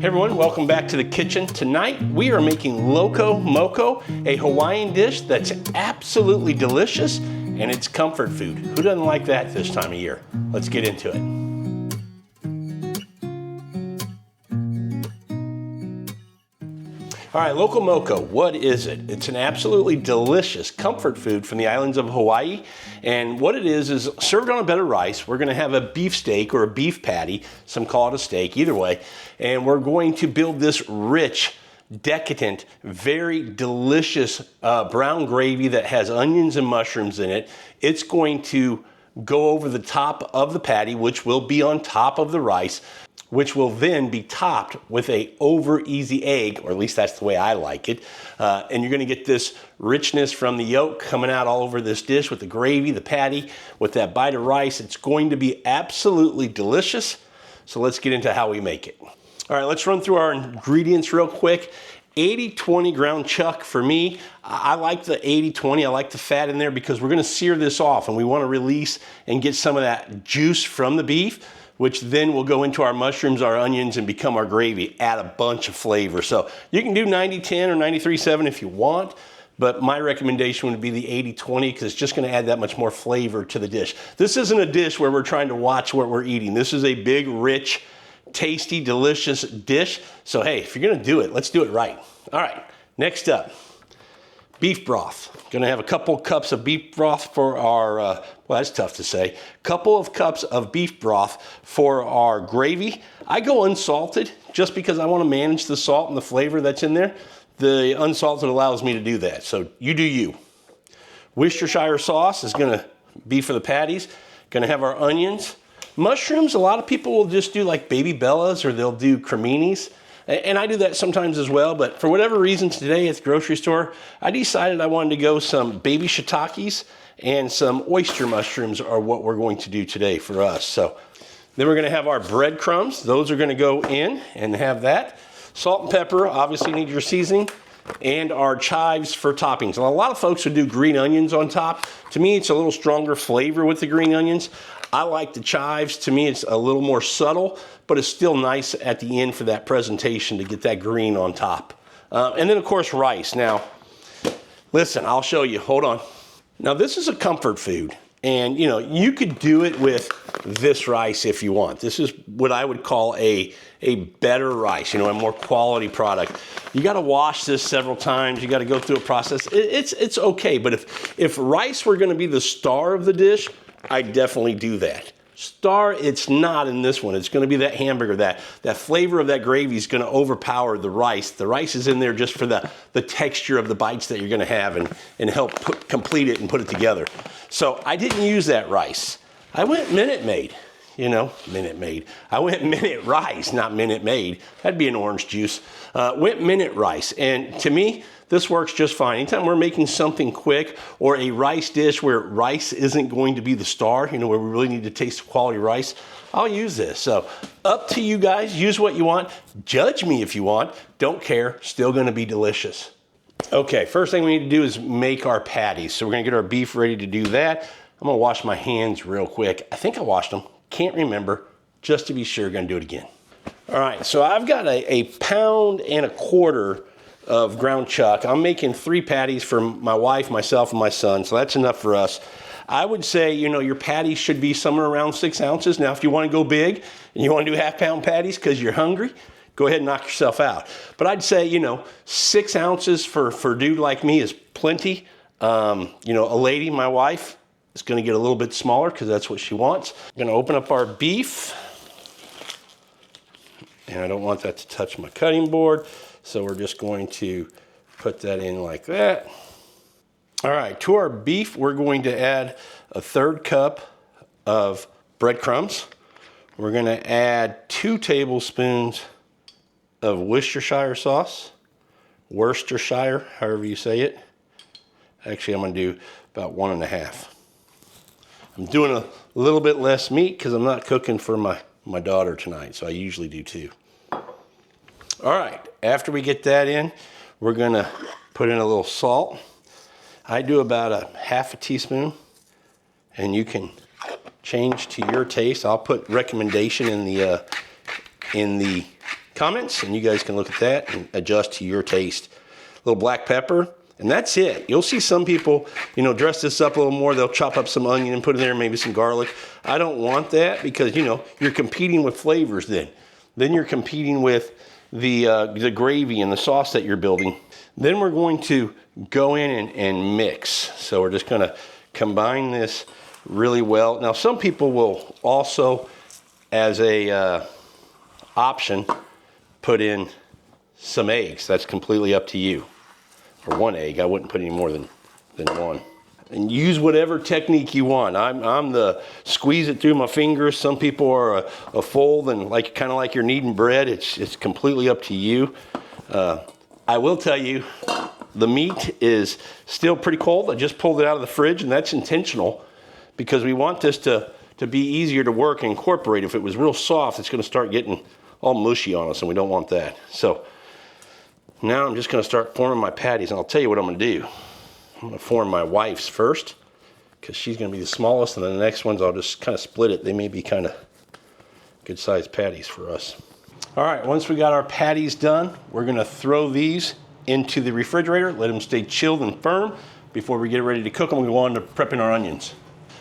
Hey everyone, welcome back to the kitchen. Tonight we are making Loco Moco, a Hawaiian dish that's absolutely delicious and it's comfort food. Who doesn't like that this time of year? Let's get into it. All right, Loco Moco, what is it? It's an absolutely delicious comfort food from the islands of Hawaii. And what it is served on a bed of rice. We're gonna have a beef steak or a beef patty. Some call it a steak, either way. And we're going to build this rich, decadent, very delicious brown gravy that has onions and mushrooms in it. It's going to go over the top of the patty, which will be on top of the rice, which will then be topped with a over easy egg, or at least that's the way I like it. And you're gonna get this richness from the yolk coming out all over this dish with the gravy, the patty, with that bite of rice. It's going to be absolutely delicious. So let's get into how we make it. All right, let's run through our ingredients real quick. 80-20 ground chuck for me. I like the 80-20, I like the fat in there because we're gonna sear this off and we wanna release and get some of that juice from the beef, which then will go into our mushrooms, our onions, and become our gravy, add a bunch of flavor. So you can do 90-10 or 93-7 if you want, but my recommendation would be the 80-20 because it's just gonna add that much more flavor to the dish. This isn't a dish where we're trying to watch what we're eating. This is a big, rich, tasty, delicious dish. So hey, if you're gonna do it, let's do it right. All right, next up, beef broth. Gonna have a couple cups of beef broth for our, well, that's tough to say. Couple of cups of beef broth for our gravy. I go unsalted just because I wanna manage the salt and the flavor that's in there. The unsalted allows me to do that, so you do you. Worcestershire sauce is gonna be for the patties. Gonna have our onions. Mushrooms, a lot of people will just do like baby bellas or they'll do creminis. And I do that sometimes as well, but for whatever reason today at the grocery store, I decided I wanted to go some baby shiitakes and some oyster mushrooms are what we're going to do today for us. So then we're gonna have our breadcrumbs. Those are gonna go in and have that. Salt and pepper, obviously need your seasoning, and our chives for toppings. And a lot of folks would do green onions on top. To me, it's a little stronger flavor with the green onions. I like the chives. To me, it's a little more subtle, but it's still nice at the end for that presentation to get that green on top. And then of course, rice. Now, listen, I'll show you, hold on. Now this is a comfort food and you know, you could do it with this rice if you want. This is what I would call a better rice, you know, a more quality product. You gotta wash this several times. You gotta go through a process. It's okay, but if rice were gonna be the star of the dish, I definitely do that. Star, it's not in this one. It's gonna be that hamburger, that flavor of that gravy is gonna overpower the rice. The rice is in there just for the texture of the bites that you're gonna have and help complete it and put it together. So I didn't use that rice. I went Minute Maid, you know, Minute Maid. I went Minute Rice, not Minute Maid. That'd be an orange juice. Went Minute Rice, and to me, this works just fine. Anytime we're making something quick or a rice dish where rice isn't going to be the star, you know, where we really need to taste quality rice, I'll use this. So up to you guys, use what you want. Judge me if you want, don't care, still gonna be delicious. Okay, first thing we need to do is make our patties. So we're gonna get our beef ready to do that. I'm gonna wash my hands real quick. I think I washed them, can't remember. Just to be sure, gonna do it again. All right, so I've got a pound and a quarter of ground chuck. I'm making 3 patties for my wife, myself, and my son, so that's enough for us. I would say, you know, your patties should be somewhere around 6 ounces. Now, if you want to go big and you want to do half-pound patties because you're hungry, go ahead and knock yourself out. But I'd say, you know, 6 ounces for a dude like me is plenty. You know, a lady, my wife, is going to get a little bit smaller because that's what she wants. I'm going to open up our beef. And I don't want that to touch my cutting board. So we're just going to put that in like that. All right, to our beef, we're going to add a 1/3 cup of breadcrumbs. We're gonna add 2 tablespoons of Worcestershire sauce. Worcestershire, however you say it. Actually, I'm gonna do about 1 1/2. I'm doing a little bit less meat because I'm not cooking for my daughter tonight, so I usually do 2. All right, after we get that in, we're gonna put in a little salt. I do about a 1/2 teaspoon, and you can change to your taste. I'll put recommendation in the comments, and you guys can look at that and adjust to your taste. A little black pepper, and that's it. You'll see some people, you know, dress this up a little more. They'll chop up some onion and put in there, maybe some garlic. I don't want that because, you know, you're competing with flavors then. Then you're competing with the gravy and the sauce that you're building. Then we're going to go in and mix. So we're just gonna combine this really well. Now some people will also, as a option, put in some eggs. That's completely up to you. Or one egg. I wouldn't put any more than one. And use whatever technique you want. I'm the squeeze it through my fingers. Some people are a fold and like kind of like you're kneading bread. It's completely up to you. I will tell you, the meat is still pretty cold. I just pulled it out of the fridge, and that's intentional because we want this to be easier to work and incorporate. If it was real soft, it's going to start getting all mushy on us, and we don't want that. So now I'm just going to start forming my patties, and I'll tell you what I'm going to do. I'm going to form my wife's first because she's going to be the smallest, and then the next ones I'll just kind of split it. They may be kind of good-sized patties for us. All right, once we got our patties done, we're going to throw these into the refrigerator, let them stay chilled and firm before we get ready to cook them. We'll go on to prepping our onions.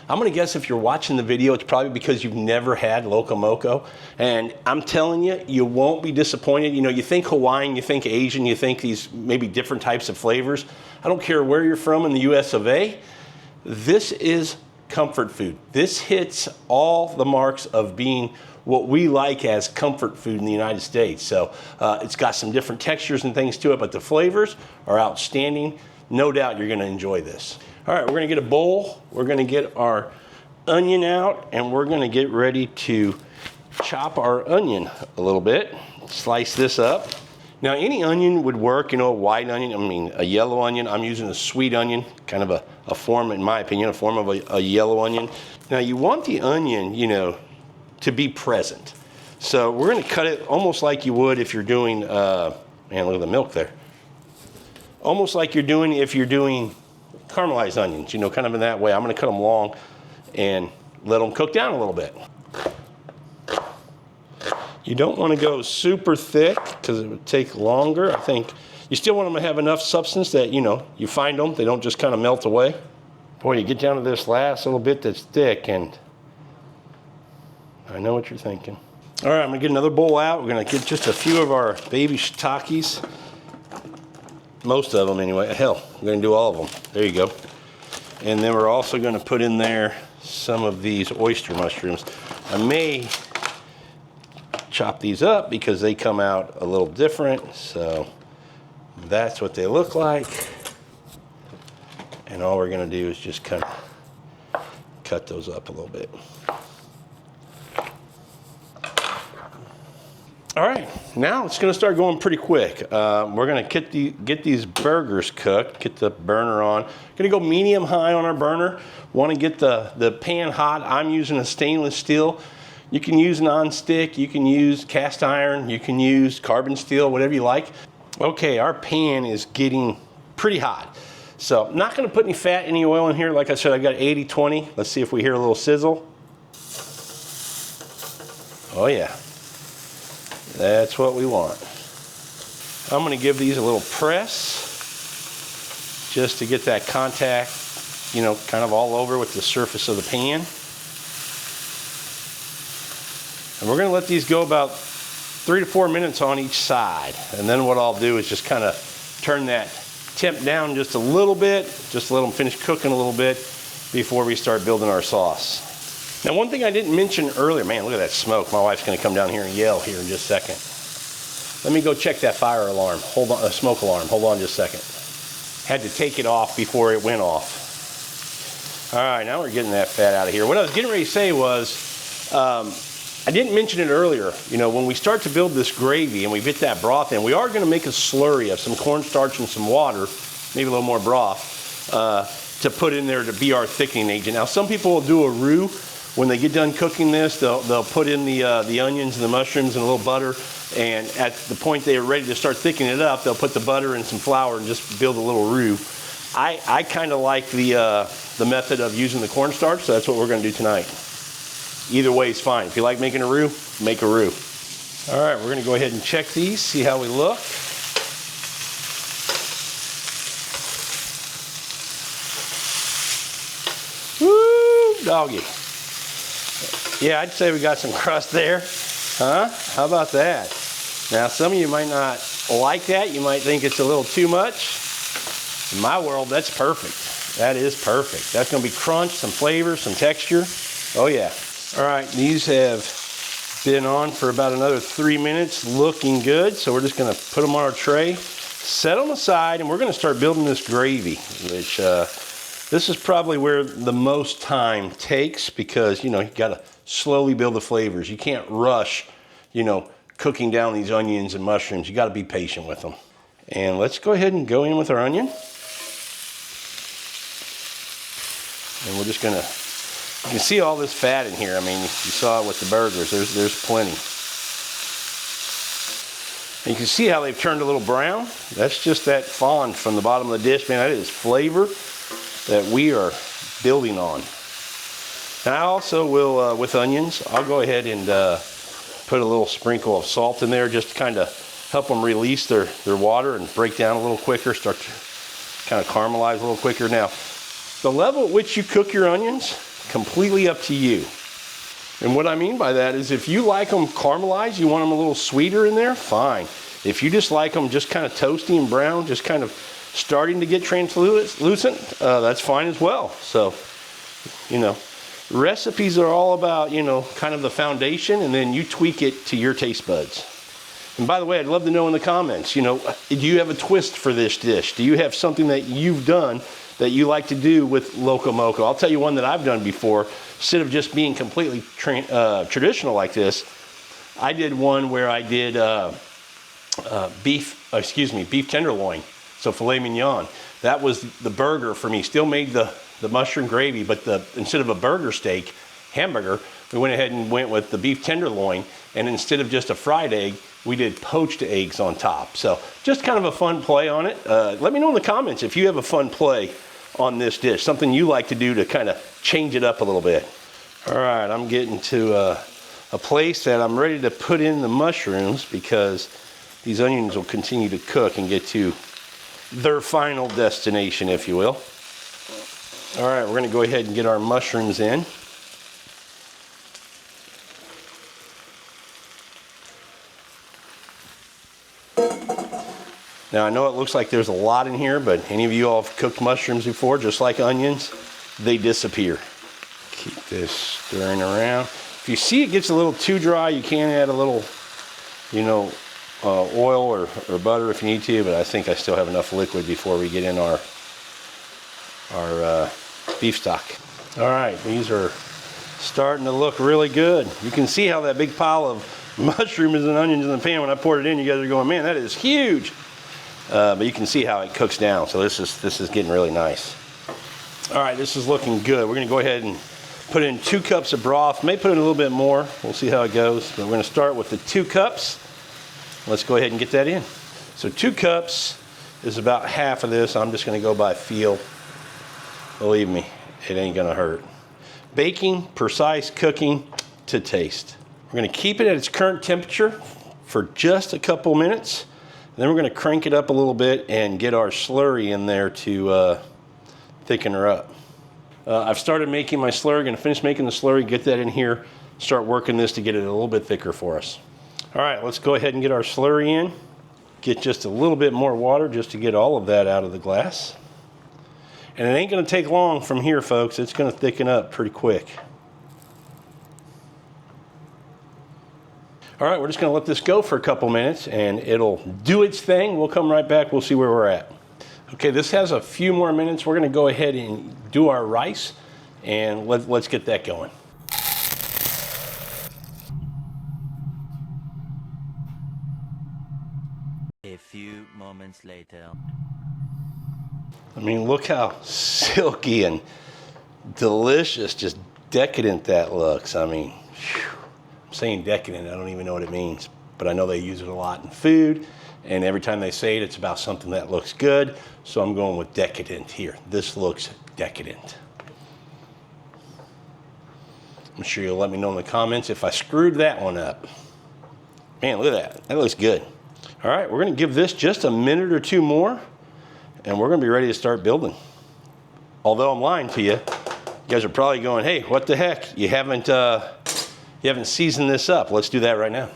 I'm gonna guess if you're watching the video, it's probably because you've never had Loco Moco. And I'm telling you, you won't be disappointed. You know, you think Hawaiian, you think Asian, you think these maybe different types of flavors. I don't care where you're from in the US of A. This is comfort food. This hits all the marks of being what we like as comfort food in the United States. So it's got some different textures and things to it, but the flavors are outstanding. No doubt you're gonna enjoy this. All right, we're gonna get a bowl. We're gonna get our onion out, and we're gonna get ready to chop our onion a little bit. Slice this up. Now, any onion would work, you know, a white onion, I mean, a yellow onion. I'm using a sweet onion, kind of a form, in my opinion, a form of a yellow onion. Now, you want the onion, you know, to be present. So we're gonna cut it almost like you would if you're doing, man, look at the milk there. Almost like you're doing if you're doing caramelized onions, you know, kind of in that way. I'm gonna cut them long and let them cook down a little bit. You don't wanna go super thick because it would take longer. I think you still want them to have enough substance that, you know, you find them, they don't just kind of melt away. Boy, you get down to this last little bit that's thick, and I know what you're thinking. All right, I'm gonna get another bowl out. We're gonna get just a few of our baby shiitakes. Most of them anyway. Hell, we're gonna do all of them. There you go. And then we're also gonna put in there some of these oyster mushrooms. I may chop these up because they come out a little different. So that's what they look like. And all we're gonna do is just kind of cut those up a little bit. All right, now it's gonna start going pretty quick. We're gonna get these burgers cooked, get the burner on. Gonna go medium high on our burner. Wanna get the pan hot. I'm using a stainless steel. You can use non-stick, you can use cast iron, you can use carbon steel, whatever you like. Okay, our pan is getting pretty hot. So I'm not gonna put any fat, any oil in here. Like I said, I've got 80-20. Let's see if we hear a little sizzle. Oh yeah. That's what we want. I'm gonna give these a little press just to get that contact, you know, kind of all over with the surface of the pan. And we're gonna let these go about 3 to 4 minutes on each side. And then what I'll do is just kind of turn that temp down just a little bit, just let them finish cooking a little bit before we start building our sauce. Now, one thing I didn't mention earlier, man, look at that smoke. My wife's gonna come down here and yell here in just a second. Let me go check that fire alarm. Hold on, smoke alarm. Hold on just a second. Had to take it off before it went off. All right, now we're getting that fat out of here. What I was getting ready to say was, I didn't mention it earlier. You know, when we start to build this gravy and we get that broth in, we are gonna make a slurry of some cornstarch and some water, maybe a little more broth, to put in there to be our thickening agent. Now, some people will do a roux. When they get done cooking this, they'll put in the onions and the mushrooms and a little butter, and at the point they are ready to start thickening it up, they'll put the butter and some flour and just build a little roux. I kind of like the method of using the cornstarch, so that's what we're gonna do tonight. Either way is fine. If you like making a roux, make a roux. All right, we're gonna go ahead and check these, see how we look. Woo, doggy. Yeah, I'd say we got some crust there. Huh? How about that? Now, some of you might not like that. You might think it's a little too much. In my world, that's perfect. That is perfect. That's gonna be crunch, some flavor, some texture. Oh yeah. All right, these have been on for about another 3 minutes, looking good. So we're just gonna put them on our tray, set them aside, and we're gonna start building this gravy, which this is probably where the most time takes because, you know, you gotta slowly build the flavors. You can't rush, you know, cooking down these onions and mushrooms. You gotta be patient with them. And let's go ahead and go in with our onion. And we're just gonna, you can see all this fat in here. I mean, you saw it with the burgers. There's plenty. And you can see how they've turned a little brown. That's just that fond from the bottom of the dish. Man, that is flavor that we are building on. Now I also will, with onions, I'll go ahead and put a little sprinkle of salt in there just to kind of help them release their water and break down a little quicker, start to kind of caramelize a little quicker. Now, the level at which you cook your onions, completely up to you. And what I mean by that is if you like them caramelized, you want them a little sweeter in there, fine. If you just like them just kind of toasty and brown, just kind of starting to get translucent, that's fine as well. So, you know, recipes are all about, you know, kind of the foundation, and then you tweak it to your taste buds. And by the way, I'd love to know in the comments, you know, do you have a twist for this dish? Do you have something that you've done that you like to do with Loco Moco? I'll tell you one that I've done before. Instead of just being completely traditional like this, I did one where I did beef tenderloin, so filet mignon. That was the burger for me. Still made the mushroom gravy, but instead of a burger steak, hamburger, we went ahead and went with the beef tenderloin, and instead of just a fried egg, we did poached eggs on top. So just kind of a fun play on it. Let me know in the comments if you have a fun play on this dish, something you like to do to kind of change it up a little bit. All right, I'm getting to a place that I'm ready to put in the mushrooms because these onions will continue to cook and get to their final destination, if you will. All right, we're gonna go ahead and get our mushrooms in. Now I know it looks like there's a lot in here, but any of you all have cooked mushrooms before, just like onions, they disappear. Keep this stirring around. If you see it gets a little too dry, you can add a little, you know, oil or butter if you need to, but I think I still have enough liquid before we get in our beef stock. All right, these are starting to look really good. You can see how that big pile of mushrooms and onions in the pan, when I poured it in, you guys are going, man, that is huge. But you can see how it cooks down. So this is getting really nice. All right, this is looking good. We're gonna go ahead and put in 2 cups of broth. May put in a little bit more. We'll see how it goes. But we're gonna start with the 2 cups. Let's go ahead and get that in. So 2 cups is about half of this. I'm just gonna go by feel. Believe me, it ain't gonna hurt. Baking, precise cooking to taste. We're gonna keep it at its current temperature for just a couple minutes. Then we're gonna crank it up a little bit and get our slurry in there to thicken her up. I've started making my slurry, gonna finish making the slurry, get that in here, start working this to get it a little bit thicker for us. All right, let's go ahead and get our slurry in. Get just a little bit more water just to get all of that out of the glass. And it ain't gonna take long from here, folks. It's gonna thicken up pretty quick. All right, we're just gonna let this go for a couple minutes and it'll do its thing. We'll come right back, we'll see where we're at. Okay, this has a few more minutes. We're gonna go ahead and do our rice and let's get that going. A few moments later. I mean, look how silky and delicious, just decadent that looks. I mean, whew. I'm saying decadent, I don't even know what it means, but I know they use it a lot in food, and every time they say it, it's about something that looks good, so I'm going with decadent here. This looks decadent. I'm sure you'll let me know in the comments if I screwed that one up. Man, look at that. That looks good. All right, we're gonna give this just a minute or two more, and we're gonna be ready to start building. Although I'm lying to you, you guys are probably going, hey, what the heck? You haven't seasoned this up. Let's do that right now.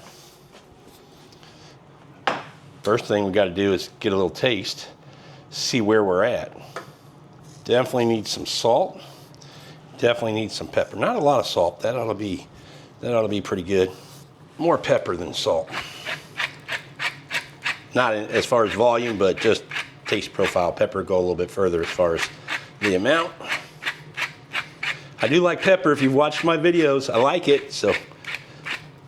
First thing we gotta do is get a little taste, see where we're at. Definitely need some salt. Definitely need some pepper. Not a lot of salt. That ought to be pretty good. More pepper than salt. Not as far as volume, but just taste profile. Pepper go a little bit further as far as the amount. I do like pepper. If you've watched my videos, I like it. So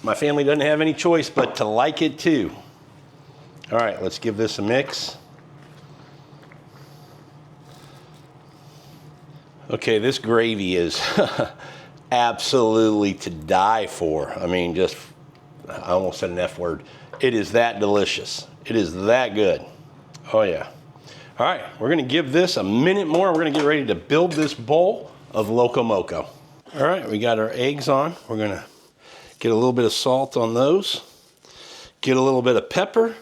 my family doesn't have any choice but to like it too. All right, let's give this a mix. Okay, this gravy is absolutely to die for. I mean, I almost said an F word. It is that delicious. It is that good. Oh yeah. All right, we're gonna give this a minute more. We're gonna get ready to build this bowl of Loco Moco. All right, we got our eggs on. We're gonna get a little bit of salt on those, get a little bit of pepper,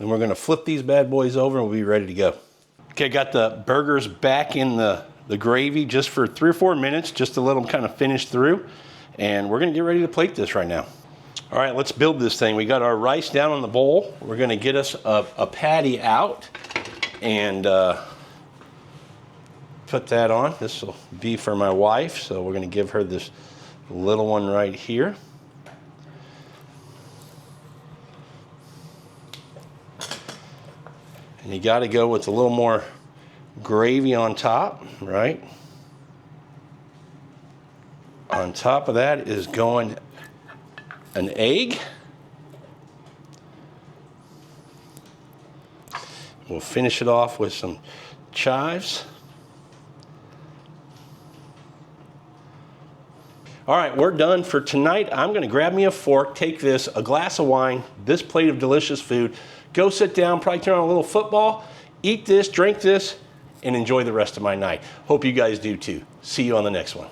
and we're gonna flip these bad boys over and we'll be ready to go. Okay, got the burgers back in the gravy just for 3 or 4 minutes, just to let them kind of finish through. And we're gonna get ready to plate this right now. All right, let's build this thing. We got our rice down on the bowl. We're gonna get us a patty out and put that on. This will be for my wife, so we're gonna give her this little one right here. And you gotta go with a little more gravy on top, right? On top of that is going an egg. We'll finish it off with some chives. All right, we're done for tonight. I'm gonna grab me a fork, take this, a glass of wine, this plate of delicious food, go sit down, probably turn on a little football, eat this, drink this, and enjoy the rest of my night. Hope you guys do too. See you on the next one.